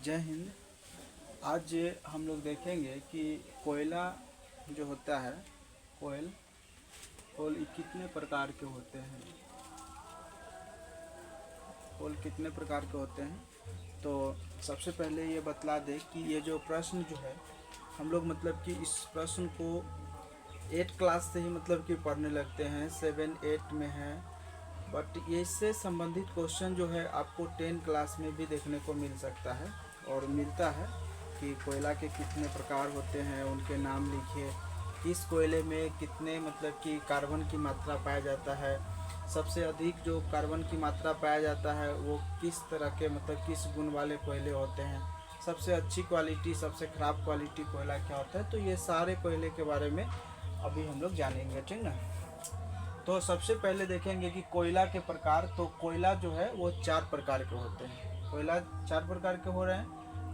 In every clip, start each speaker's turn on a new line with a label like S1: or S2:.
S1: जय हिंद। आज हम लोग देखेंगे कि कोयला जो होता है, कोयल कोयल कितने प्रकार के होते हैं। कोयल कितने प्रकार के होते हैं, तो सबसे पहले ये बतला दे कि ये जो प्रश्न जो है, हम लोग मतलब कि इस प्रश्न को 8 क्लास से ही मतलब कि पढ़ने लगते हैं, 7 8 में है। बट ये इससे संबंधित क्वेश्चन जो है आपको 10 क्लास में भी देखने को मिल सकता है और मिलता है कि कोयला के कितने प्रकार होते हैं, उनके नाम लिखिए, किस कोयले में कितने मतलब कि कार्बन की मात्रा पाया जाता है, सबसे अधिक जो कार्बन की मात्रा पाया जाता है वो किस तरह के मतलब किस गुण वाले कोयले होते हैं, सबसे अच्छी क्वालिटी सबसे ख़राब क्वालिटी कोयला क्या होता है। तो ये सारे कोयले के बारे में अभी हम लोग जानेंगे, ठीक ना। तो सबसे पहले देखेंगे कि कोयला के प्रकार। तो कोयला जो है वो 4 प्रकार के होते हैं। कोयला 4 प्रकार के हो रहे हैं।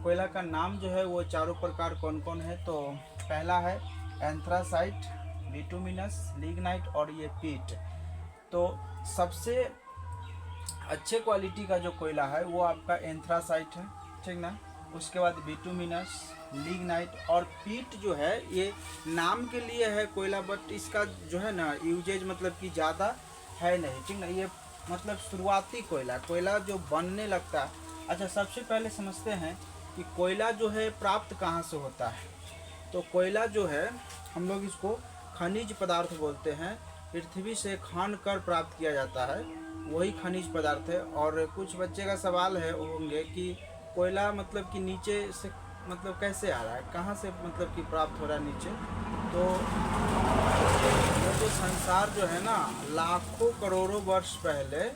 S1: कोयला का नाम जो है वो चारों प्रकार कौन कौन है, तो पहला है एंथ्रासाइट, बिटुमिनस, लिग्नाइट और ये पीट। तो सबसे अच्छे क्वालिटी का जो कोयला है वो आपका एंथ्रासाइट है, ठीक ना। उसके बाद बिटुमिनस, लिग्नाइट और पीट जो है ये नाम के लिए है कोयला, बट इसका जो है ना यूजेज मतलब कि ज़्यादा है नहीं, ठीक ना। ये मतलब शुरुआती कोयला जो बनने लगता है। अच्छा, सबसे पहले समझते हैं कि कोयला जो है प्राप्त कहाँ से होता है। तो कोयला जो है हम लोग इसको खनिज पदार्थ बोलते हैं, पृथ्वी से खान कर प्राप्त किया जाता है, वही खनिज पदार्थ है। और कुछ बच्चे का सवाल है होंगे कि कोयला मतलब कि नीचे से मतलब कैसे आ रहा है, कहाँ से मतलब कि प्राप्त हो रहा है नीचे। तो ये जो संसार जो है ना, लाखों करोड़ों वर्ष पहले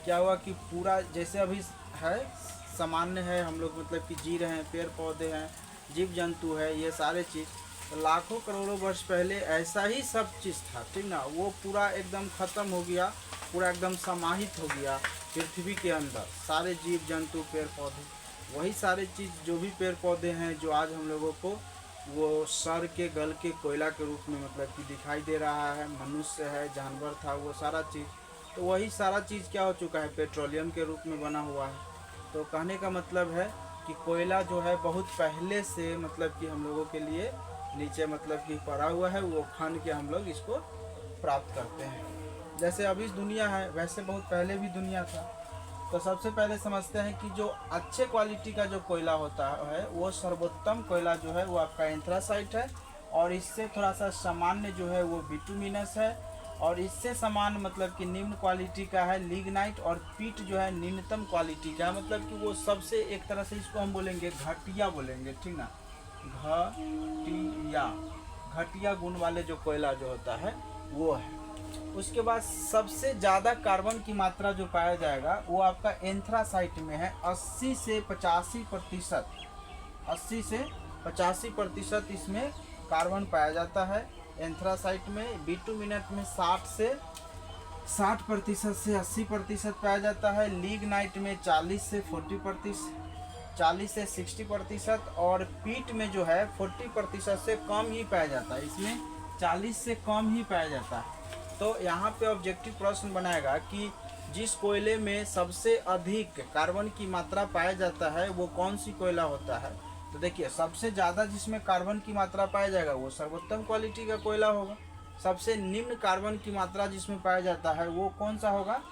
S1: क्या हुआ कि पूरा जैसे अभी है सामान्य है, हम लोग मतलब कि जी रहे हैं, पेड़ पौधे हैं, जीव जंतु है, ये सारे चीज़, तो लाखों करोड़ों वर्ष पहले ऐसा ही सब चीज़ था, ठीक ना। वो पूरा एकदम ख़त्म हो गया, पूरा एकदम समाहित हो गया पृथ्वी के अंदर, सारे जीव जंतु पेड़ पौधे, वही सारे चीज़ जो भी पेड़ पौधे हैं जो आज हम लोगों को वो सर के गल के कोयला के रूप में मतलब कि दिखाई दे रहा है। मनुष्य है, जानवर था, वो सारा चीज़, तो वही सारा चीज़ क्या हो चुका है, पेट्रोलियम के रूप में बना हुआ है। तो कहने का मतलब है कि कोयला जो है बहुत पहले से मतलब कि हम लोगों के लिए नीचे मतलब कि पड़ा हुआ है, वो खान के हम लोग इसको प्राप्त करते हैं। जैसे अभी दुनिया है वैसे बहुत पहले भी दुनिया था। तो सबसे पहले समझते हैं कि जो अच्छे क्वालिटी का जो कोयला होता है वो सर्वोत्तम कोयला जो है वो आपका एंथ्रासाइट है, और इससे थोड़ा सा सामान्य जो है वो बिटुमिनस है, और इससे समान मतलब कि निम्न क्वालिटी का है लिग्नाइट, और पीट जो है निम्नतम क्वालिटी का है, मतलब कि वो सबसे एक तरह से इसको हम बोलेंगे घटिया बोलेंगे, ठीक ना। घटिया, घटिया गुण वाले जो कोयला जो होता है वो है। उसके बाद सबसे ज़्यादा कार्बन की मात्रा जो पाया जाएगा वो आपका एंथ्रासाइट में है, 80 से 85%। 80 से 85% इसमें कार्बन पाया जाता है एंथ्रासाइट में। बिटुमिनस में 60% से 80% पाया जाता है। लिग्नाइट में 40 से 40%, 40 से 60%, और पीट में जो है 40% से कम ही पाया जाता है, इसमें 40 से कम ही पाया जाता है। तो यहाँ पे ऑब्जेक्टिव प्रश्न बनाएगा कि जिस कोयले में सबसे अधिक कार्बन की मात्रा पाया जाता है वो कौन सी कोयला होता है। तो देखिए, सबसे ज़्यादा जिसमें कार्बन की मात्रा पाया जाएगा वो सर्वोत्तम क्वालिटी का कोयला होगा। सबसे निम्न कार्बन की मात्रा जिसमें पाया जाता है वो कौन सा होगा,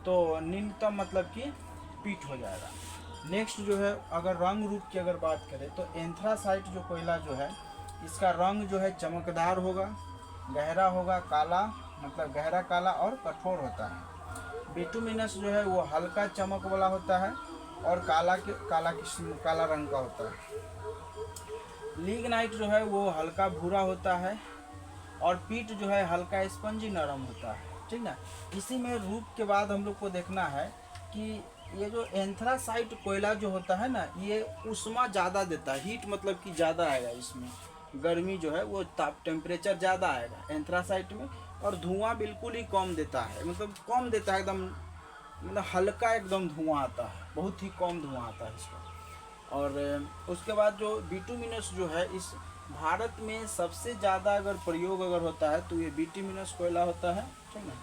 S1: तो निम्नतम मतलब कि पीट हो जाएगा। नेक्स्ट जो है, अगर रंग रूप की अगर बात करें तो एंथ्रासाइट जो कोयला जो है इसका रंग जो है चमकदार होगा, गहरा होगा, काला मतलब गहरा काला और कठोर होता है। बिटुमिनस जो है वो हल्का चमक वाला होता है और काला रंग का होता है। लिग्नाइट जो है वो हल्का भूरा होता है, और पीट जो है हल्का स्पंजी नरम होता है, ठीक ना। इसी में रूप के बाद हम लोग को देखना है कि ये जो एंथ्रासाइट कोयला जो होता है ना, ये ऊष्मा ज़्यादा देता है, हीट मतलब कि ज़्यादा आएगा इसमें, गर्मी जो है वो ताप टेम्परेचर ज़्यादा आएगा एंथ्रासाइट में, और धुआं बिल्कुल ही कम देता है, मतलब कम देता है एकदम, मतलब हल्का एकदम धुआं आता है, बहुत ही कम धुआं आता है इसका। और उसके बाद जो बिटुमिनस जो है इस भारत में सबसे ज़्यादा अगर प्रयोग अगर होता है तो ये बिटुमिनस कोयला होता है, ठीक ना,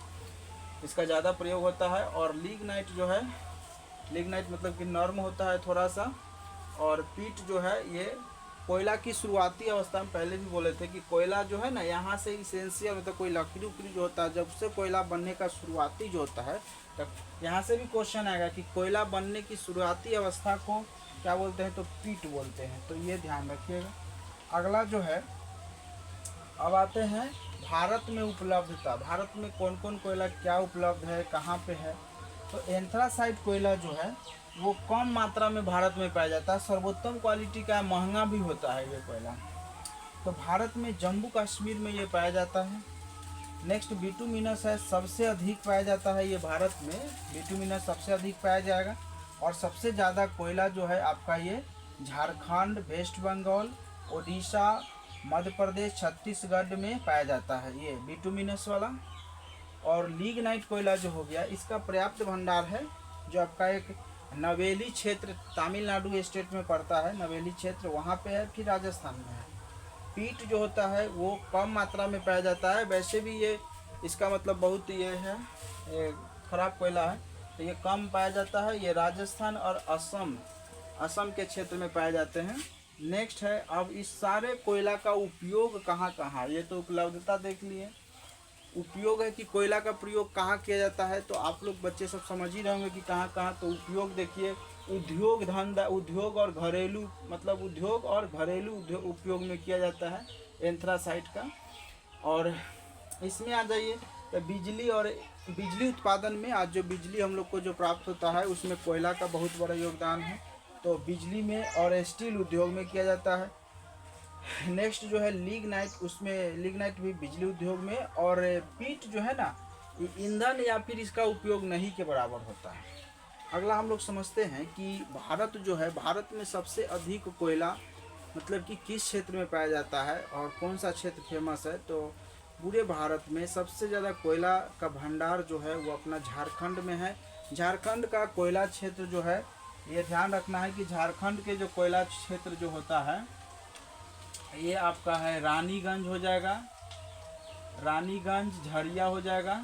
S1: इसका ज़्यादा प्रयोग होता है। और लिग्नाइट जो है, लिग्नाइट मतलब कि नर्म होता है थोड़ा सा, और पीट जो है ये कोयला की शुरुआती अवस्था में, पहले भी बोले थे कि कोयला जो है ना यहाँ से इसेंशियल मतलब कोई लकड़ी उकड़ी जो होता है, जब से कोयला बनने का शुरुआती जो होता है, तब यहाँ से भी क्वेश्चन आएगा कि कोयला बनने की शुरुआती अवस्था को क्या बोलते हैं, तो पीट बोलते हैं। तो ये ध्यान रखिएगा। अगला जो है, अब आते हैं भारत में उपलब्धता। भारत में कौन कौन कोयला क्या उपलब्ध है, कहाँ पे है। तो एंथ्रासाइट कोयला जो है वो कम मात्रा में भारत में पाया जाता है, सर्वोत्तम क्वालिटी का, महंगा भी होता है ये कोयला। तो भारत में जम्मू कश्मीर में ये पाया जाता है। नेक्स्ट बिटुमिनस है, सबसे अधिक पाया जाता है ये भारत में, बिटुमिनस सबसे अधिक पाया जाएगा। और सबसे ज़्यादा कोयला जो है आपका ये झारखंड, वेस्ट बंगाल, उड़ीसा, मध्य प्रदेश, छत्तीसगढ़ में पाया जाता है ये बिटुमिनस वाला। और लिग्नाइट कोयला जो हो गया, इसका पर्याप्त भंडार है, जो आपका एक नवेली क्षेत्र, तमिलनाडु स्टेट में पड़ता है, नवेली क्षेत्र वहाँ पे है, फिर राजस्थान में है। पीट जो होता है वो कम मात्रा में पाया जाता है, वैसे भी ये इसका मतलब बहुत ये है, ये खराब कोयला है, तो ये कम पाया जाता है। ये राजस्थान और असम के क्षेत्र में पाए जाते हैं। नेक्स्ट है, अब इस सारे कोयला का उपयोग कहाँ कहाँ, ये तो उपलब्धता देख लिए। उपयोग है कि कोयला का प्रयोग कहाँ किया जाता है, तो आप लोग बच्चे सब समझ ही रहे होंगे कि कहाँ कहाँ। तो उपयोग देखिए, उद्योग धंधा, उद्योग और घरेलू, मतलब उद्योग और घरेलू उपयोग में किया जाता है एंथ्रासाइट का। और इसमें आ जाइए तो बिजली और बिजली उत्पादन में, आज जो बिजली हम लोग को जो प्राप्त होता है उसमें कोयला का बहुत बड़ा योगदान है। तो बिजली में और स्टील उद्योग में किया जाता है। नेक्स्ट जो है लिग्नाइट, उसमें लिग्नाइट भी बिजली उद्योग में। और पीट जो है ना, ये ईंधन या फिर इसका उपयोग नहीं के बराबर होता है। अगला हम लोग समझते हैं कि भारत जो है, भारत में सबसे अधिक कोयला मतलब कि किस क्षेत्र में पाया जाता है और कौन सा क्षेत्र फेमस है। तो पूरे भारत में सबसे ज़्यादा कोयला का भंडार जो है वो अपना झारखंड में है। झारखंड का कोयला क्षेत्र जो है, ये ध्यान रखना है कि झारखंड के जो कोयला क्षेत्र जो होता है, ये आपका है रानीगंज हो जाएगा, रानीगंज, झरिया हो जाएगा,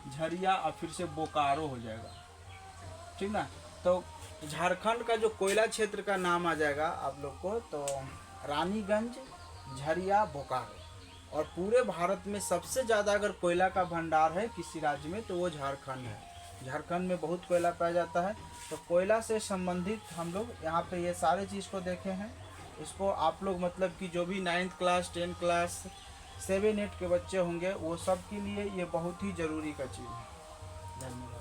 S1: झरिया और फिर से बोकारो हो जाएगा, ठीक ना। तो झारखंड का जो कोयला क्षेत्र का नाम आ जाएगा आप लोग को, तो रानीगंज, झरिया, बोकारो। और पूरे भारत में सबसे ज़्यादा अगर कोयला का भंडार है किसी राज्य में, तो वो झारखंड है। झारखंड में बहुत कोयला पाया जाता है। तो कोयला से संबंधित हम लोग यहाँ पे ये सारे चीज़ को देखे हैं। इसको आप लोग मतलब कि जो भी 9th क्लास, 10th क्लास, 7, 8 के बच्चे होंगे, वो सब के लिए ये बहुत ही ज़रूरी का चीज़ है। धन्यवाद।